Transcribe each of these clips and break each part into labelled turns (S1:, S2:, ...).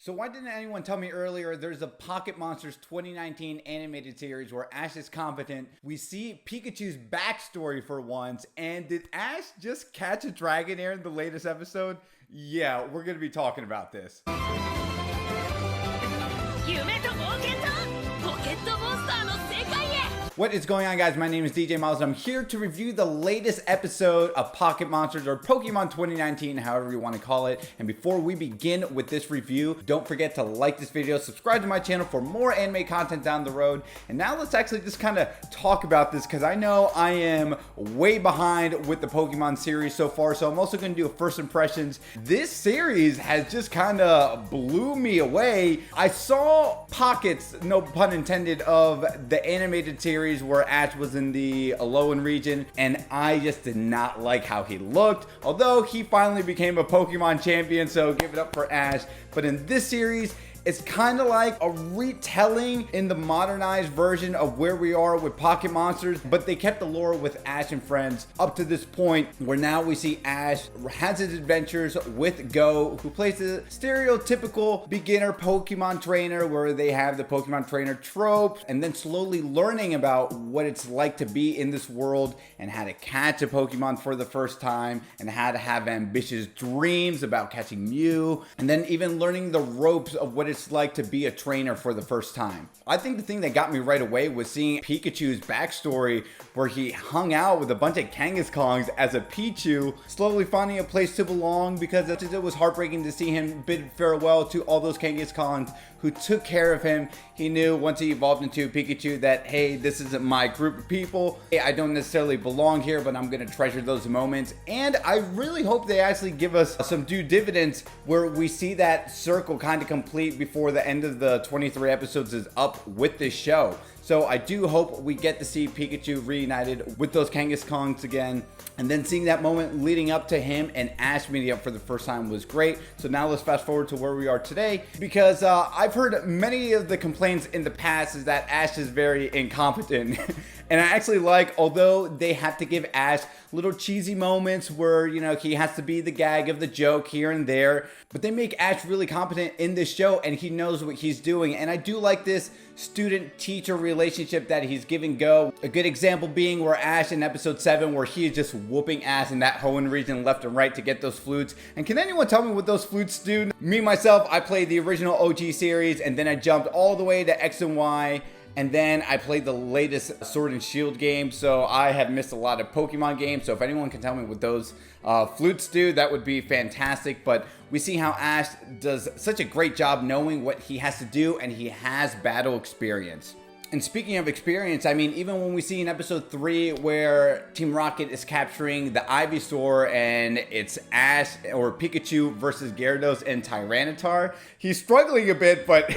S1: So why didn't anyone tell me earlier there's a Pocket Monsters 2019 animated series where Ash is competent? We see Pikachu's backstory for once, and did Ash just catch a Dragonair in the latest episode? Yeah, we're going to be talking about this. What is going on, guys? My name is DJ Miles, and I'm here to review the latest episode of Pocket Monsters, or Pokemon 2019, however you want to call it. And before we begin with this review, don't forget to like this video, subscribe to my channel for more anime content down the road. And now let's actually just kind of talk about this, because I know I am way behind with the Pokemon series so far, so I'm also going to do a first impressions. This series has just kind of blew me away. I saw pockets, no pun intended, of the animated series where Ash was in the Alolan region, and I just did not like how he looked, although he finally became a Pokemon champion, so give it up for Ash. But in this series, it's kind of like a retelling in the modernized version of where we are with Pocket Monsters, but they kept the lore with Ash and friends up to this point, where now we see Ash has his adventures with Go, who plays the stereotypical beginner Pokemon trainer, where they have the Pokemon trainer trope, and then slowly learning about what it's like to be in this world and how to catch a Pokemon for the first time and how to have ambitious dreams about catching Mew, and then even learning the ropes of what it's like to be a trainer for the first time. I think the thing that got me right away was seeing Pikachu's backstory, where he hung out with a bunch of Kangaskhangs as a Pichu, slowly finding a place to belong, because it was heartbreaking to see him bid farewell to all those Kangaskhangs who took care of him. He knew once he evolved into Pikachu that, hey, this isn't my group of people. Hey, I don't necessarily belong here, but I'm gonna treasure those moments. And I really hope they actually give us some due dividends where we see that circle kind of complete before the end of the 23 episodes is up with this show. So I do hope we get to see Pikachu reunited with those Kangaskhangs again. And then seeing that moment leading up to him and Ash meeting up for the first time was great. So now let's fast forward to where we are today, because I've heard many of the complaints in the past is that Ash is very incompetent. And I actually like, although they have to give Ash little cheesy moments where, you know, he has to be the gag of the joke here and there, but they make Ash really competent in this show, and he knows what he's doing. And I do like this student-teacher relationship that he's giving Go. A good example being where Ash in episode 7, where he is just whooping ass in that Hoenn region left and right to get those flutes. And can anyone tell me what those flutes do? Me, myself, I played the original OG series, and then I jumped all the way to X and Y. And then I played the latest Sword and Shield game, so I have missed a lot of Pokemon games. So if anyone can tell me what those flutes do, that would be fantastic. But we see how Ash does such a great job knowing what he has to do, and he has battle experience. And speaking of experience, I mean, even when we see in episode 3 where Team Rocket is capturing the Ivysaur and it's Ash or Pikachu versus Gyarados and Tyranitar, he's struggling a bit, but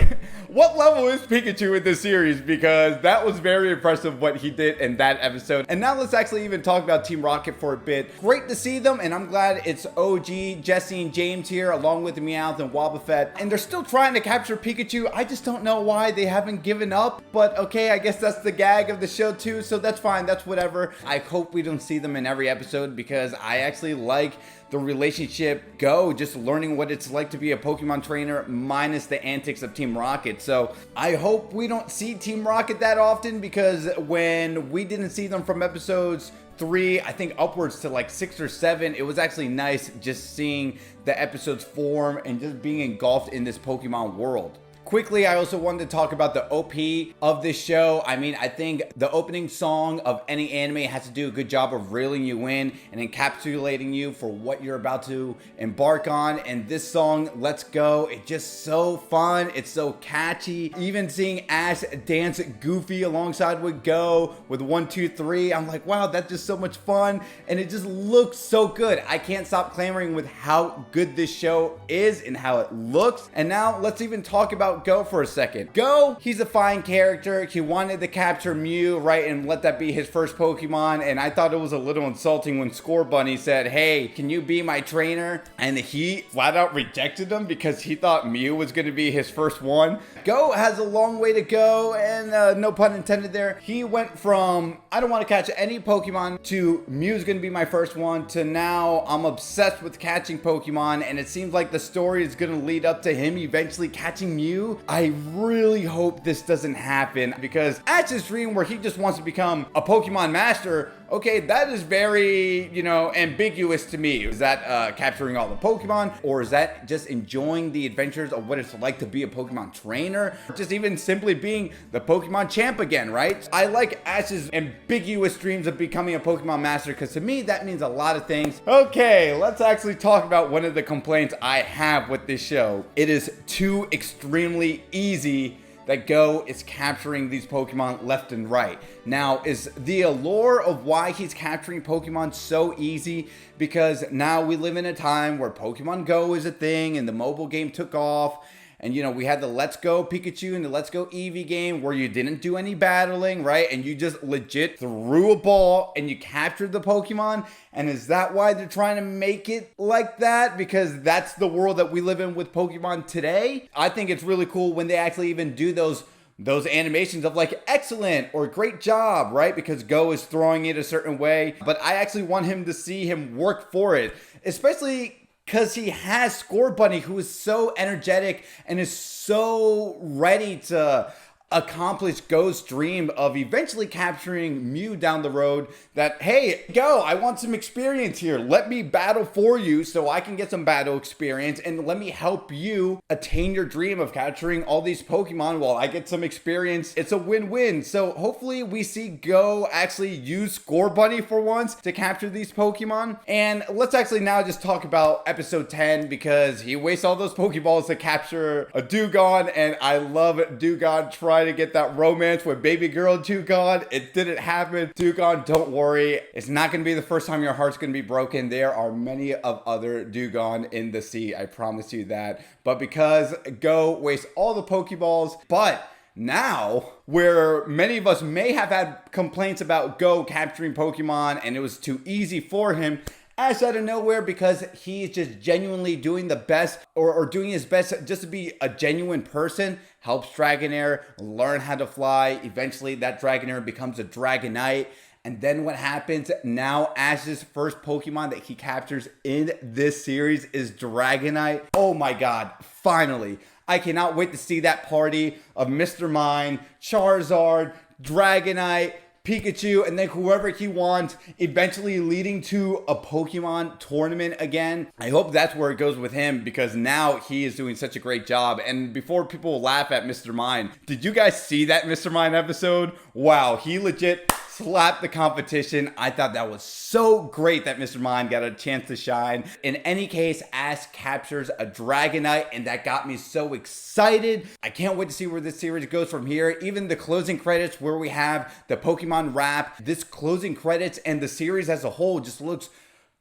S1: what level is Pikachu in this series? Because that was very impressive what he did in that episode. And now let's actually even talk about Team Rocket for a bit. Great to see them, and I'm glad it's OG, Jesse, and James here, along with Meowth and Wobbuffet. And they're still trying to capture Pikachu. I just don't know why they haven't given up, but okay, I guess that's the gag of the show too, so that's fine, that's whatever. I hope we don't see them in every episode, because I actually like the relationship Go, just learning what it's like to be a Pokemon trainer minus the antics of Team Rocket. So I hope we don't see Team Rocket that often, because when we didn't see them from episodes 3, I think upwards to like 6 or 7, it was actually nice just seeing the episodes form and just being engulfed in this Pokemon world. Quickly, I also wanted to talk about the OP of this show. I mean, I think the opening song of any anime has to do a good job of reeling you in and encapsulating you for what you're about to embark on. And this song, Let's Go, it's just so fun. It's so catchy. Even seeing Ash dance goofy alongside with Go with 1, 2, 3, I'm like, wow, that's just so much fun. And it just looks so good. I can't stop clamoring with how good this show is and how it looks. And now let's even talk about about Go for a second. Go, he's a fine character. He wanted to capture Mew, right, and let that be his first Pokemon. And I thought it was a little insulting when Scorbunny said, hey, can you be my trainer? And he flat out rejected him because he thought Mew was going to be his first one. Go has a long way to go, and no pun intended there. He went from, I don't want to catch any Pokemon, to Mew's going to be my first one, to now I'm obsessed with catching Pokemon, and it seems like the story is going to lead up to him eventually catching Mew. I really hope this doesn't happen, because Ash's dream where he just wants to become a Pokemon master, okay, that is very, you know, ambiguous to me. Is that capturing all the Pokemon, or is that just enjoying the adventures of what it's like to be a Pokemon trainer? Just even simply being the Pokemon champ again, right? I like Ash's ambiguous dreams of becoming a Pokemon master, because to me, that means a lot of things. Okay, let's actually talk about one of the complaints I have with this show. It is too extremely easy that Go is capturing these Pokemon left and right. Now, is the allure of why he's capturing Pokemon so easy because now we live in a time where Pokemon Go is a thing and the mobile game took off? And, you know, we had the Let's Go Pikachu and the Let's Go Eevee game where you didn't do any battling, right? And you just legit threw a ball and you captured the Pokemon. And is that why they're trying to make it like that? Because that's the world that we live in with Pokemon today? I think it's really cool when they actually even do those animations of like excellent or great job, right? Because Go is throwing it a certain way. But I actually want him to see him work for it, especially because he has Scorbunny, who is so energetic and is so ready to accomplish Go's dream of eventually capturing Mew down the road. That, hey, Go, I want some experience here. Let me battle for you so I can get some battle experience, and let me help you attain your dream of capturing all these Pokemon while I get some experience. It's a win-win. So hopefully we see Go actually use Scorbunny for once to capture these Pokemon. And let's actually now just talk about episode 10, because he wastes all those Pokeballs to capture a Dewgong, and I love Dewgong trying to get that romance with baby girl Dewgong. It didn't happen. Dewgong, don't worry. It's not going to be the first time your heart's going to be broken. There are many of other Dewgong in the sea. I promise you that. But because Go wastes all the Pokeballs, but now, where many of us may have had complaints about Go capturing Pokemon and it was too easy for him, Ash out of nowhere, because he's just genuinely doing the best or doing his best just to be a genuine person, helps Dragonair learn how to fly. Eventually that Dragonair becomes a Dragonite. And then what happens? Now Ash's first Pokemon that he captures in this series is Dragonite. Oh my god, finally. I cannot wait to see that party of Mr. Mime, Charizard, Dragonite, Pikachu, and then whoever he wants, eventually leading to a Pokemon tournament again. I hope that's where it goes with him, because now he is doing such a great job. And before people laugh at Mr. Mime, did you guys see that Mr. Mime episode? Wow, he legit slapped the competition. I thought that was so great that Mr. Mime got a chance to shine. In any case, Ash captures a Dragonite, and that got me so excited. I can't wait to see where this series goes from here. Even the closing credits where we have the Pokemon rap, this closing credits and the series as a whole just looks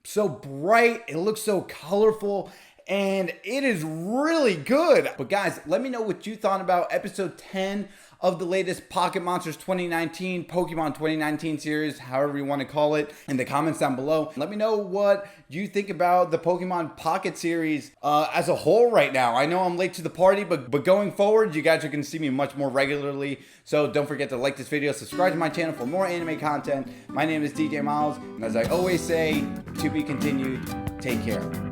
S1: so bright. It looks so colorful. And it is really good. But guys, let me know what you thought about episode 10 of the latest Pocket Monsters 2019, Pokemon 2019 series, however you want to call it, in the comments down below. Let me know what you think about the Pokemon Pocket series as a whole right now. I know I'm late to the party, but going forward, you guys are going to see me much more regularly. So don't forget to like this video, subscribe to my channel for more anime content. My name is DJ Miles, and as I always say, to be continued, take care.